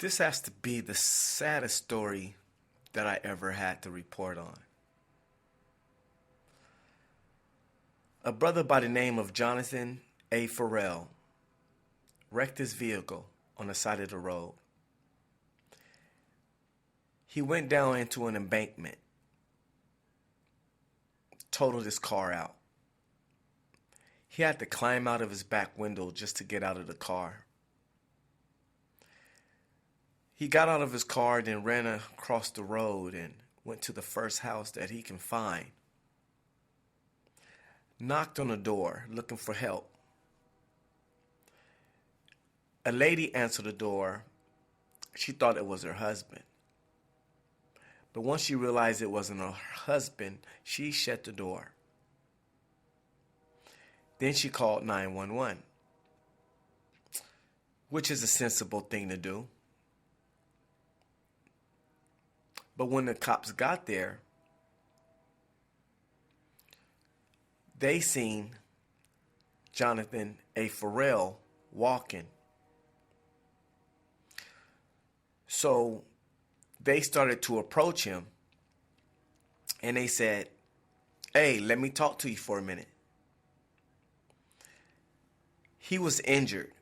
This has to be the saddest story that I ever had to report on. A brother by the name of Jonathan A. Farrell wrecked his vehicle on the side of the road. He went down into an embankment, totaled his car out. He had to climb out of his back window just to get out of the car. He got out of his car, then ran across the road and went to the first house that he can find. Knocked on the door, looking for help. A lady answered the door. She thought it was her husband. But once she realized it wasn't her husband, she shut the door. Then she called 911, which is a sensible thing to do. But when the cops got there, they seen Jonathan A. Farrell walking. So they started to approach him and they said, "Hey, let me talk to you for a minute." He was injured.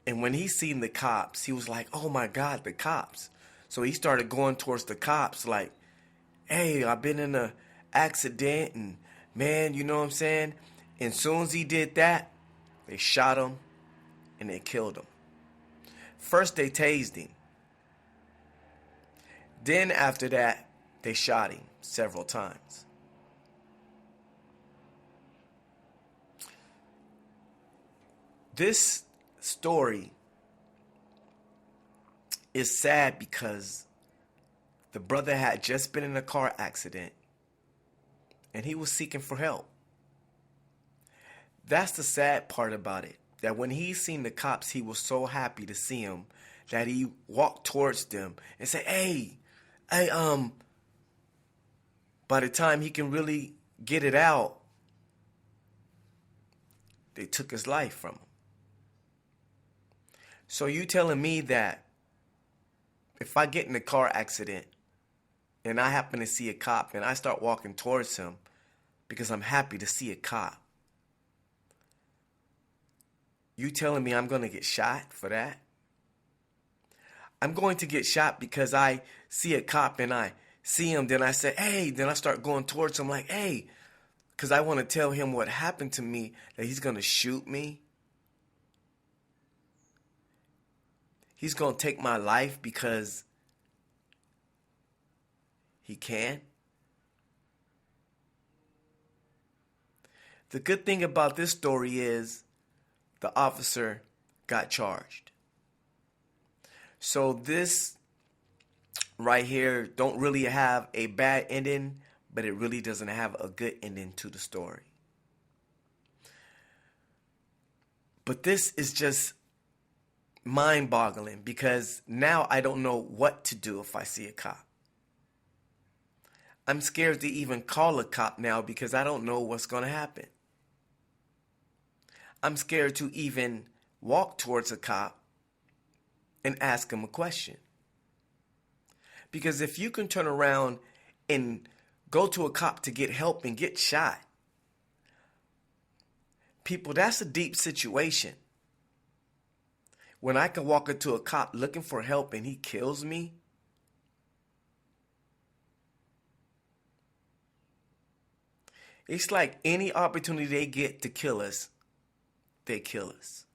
And when he seen the cops, he was like, "Oh my God, the cops." So he started going towards the cops like, "Hey, I've been in an accident and man, you know what I'm saying?" And as soon as he did that, they shot him and they killed him. First they tased him. Then after that, they shot him several times. This story is sad because the brother had just been in a car accident and he was seeking for help. That's the sad part about it. That when he seen the cops, he was so happy to see them that he walked towards them and said, hey, by the time he can really get it out, they took his life from him. So you telling me that if I get in a car accident and I happen to see a cop and I start walking towards him because I'm happy to see a cop, you telling me I'm going to get shot for that? I'm going to get shot because I see a cop and I see him, then I say, hey, then I start going towards him like, hey, because I want to tell him what happened to me, that he's going to shoot me. He's going to take my life because he can. The good thing about this story is the officer got charged. So this right here don't really have a bad ending, but it really doesn't have a good ending to the story. But this is just mind-boggling because now I don't know what to do if I see a cop. I'm scared to even call a cop now because I don't know what's going to happen. I'm scared to even walk towards a cop and ask him a question. Because if you can turn around and go to a cop to get help and get shot, people, that's a deep situation. When I can walk into a cop looking for help and he kills me, it's like any opportunity they get to kill us, they kill us.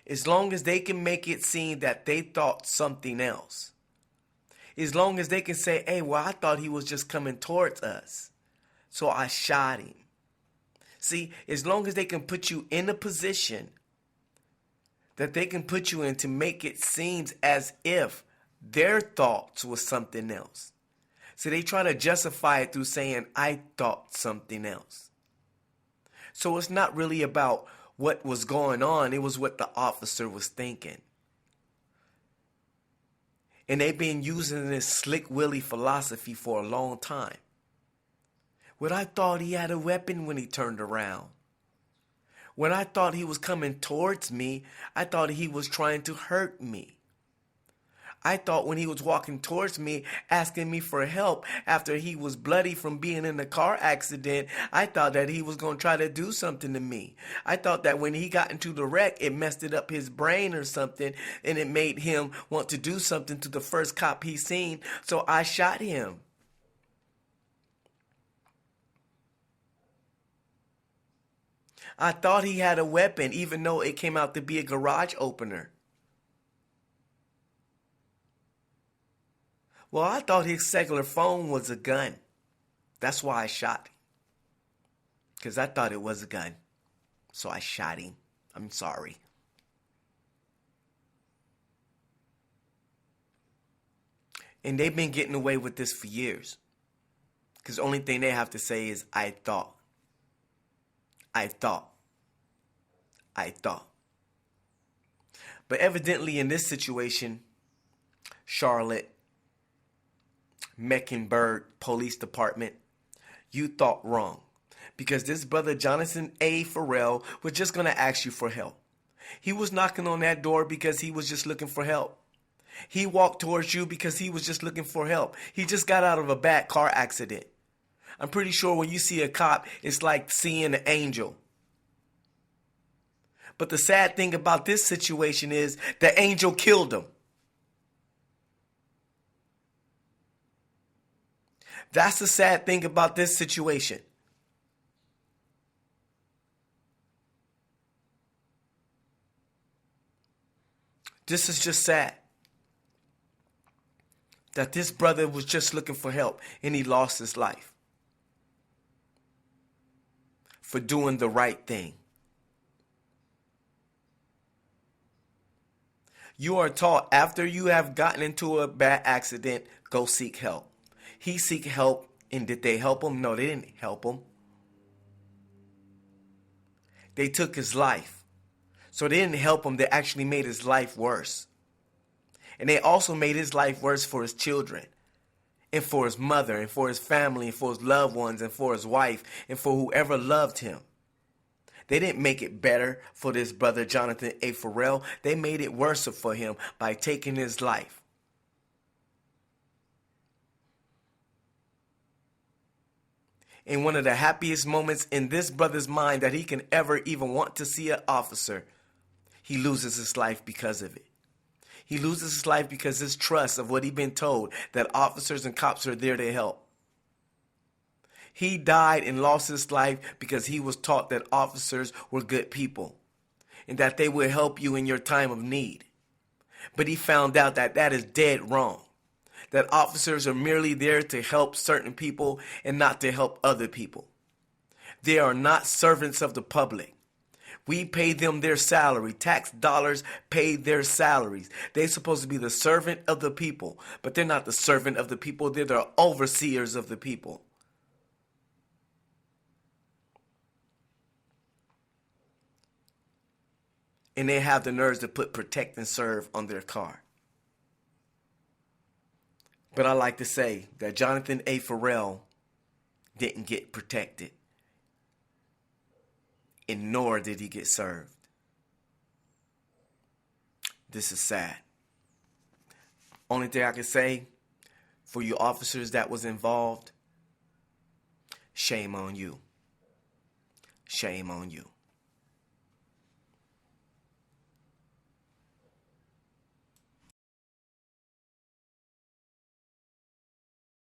As long as they can make it seem that they thought something else. As long as they can say, hey, well, I thought he was just coming towards us, so I shot him. See, as long as they can put you in a position that they can put you in to make it seem as if their thoughts was something else. So they try to justify it through saying, I thought something else. So it's not really about what was going on. It was what the officer was thinking. And they've been using this slick willy philosophy for a long time. Well, I thought he had a weapon when he turned around. When I thought he was coming towards me, I thought he was trying to hurt me. I thought when he was walking towards me, asking me for help after he was bloody from being in a car accident, I thought that he was going to try to do something to me. I thought that when he got into the wreck, it messed it up his brain or something, and it made him want to do something to the first cop he seen, so I shot him. I thought he had a weapon, even though it came out to be a garage opener. Well, I thought his cellular phone was a gun. That's why I shot him. Because I thought it was a gun. So I shot him. I'm sorry. And they've been getting away with this for years. Because the only thing they have to say is, I thought. I thought. I thought. But evidently in this situation, Charlotte, Mecklenburg Police Department, you thought wrong. Because this brother Jonathan A. Farrell was just going to ask you for help. He was knocking on that door because he was just looking for help. He walked towards you because he was just looking for help. He just got out of a bad car accident. I'm pretty sure when you see a cop, it's like seeing an angel. But the sad thing about this situation is the angel killed him. That's the sad thing about this situation. This is just sad. That this brother was just looking for help and he lost his life. For doing the right thing. You are taught after you have gotten into a bad accident, go seek help. He seek help, and did they help him? No, they didn't help him. They took his life. So they didn't help him, they actually made his life worse. And they also made his life worse for his children, and for his mother, and for his family, and for his loved ones, and for his wife, and for whoever loved him. They didn't make it better for this brother Jonathan A. Farrell. They made it worse for him by taking his life. In one of the happiest moments in this brother's mind that he can ever even want to see an officer, he loses his life because of it. He loses his life because his trust of what he'd been told, that officers and cops are there to help. He died and lost his life because he was taught that officers were good people and that they would help you in your time of need. But he found out that that is dead wrong. That officers are merely there to help certain people and not to help other people. They are not servants of the public. We pay them their salary. Tax dollars pay their salaries. They're supposed to be the servant of the people, but they're not the servant of the people. They're the overseers of the people. And they have the nerves to put protect and serve on their car. But I like to say that Jonathan A. Farrell didn't get protected. And nor did he get served. This is sad. Only thing I can say for you officers that was involved, shame on you. Shame on you.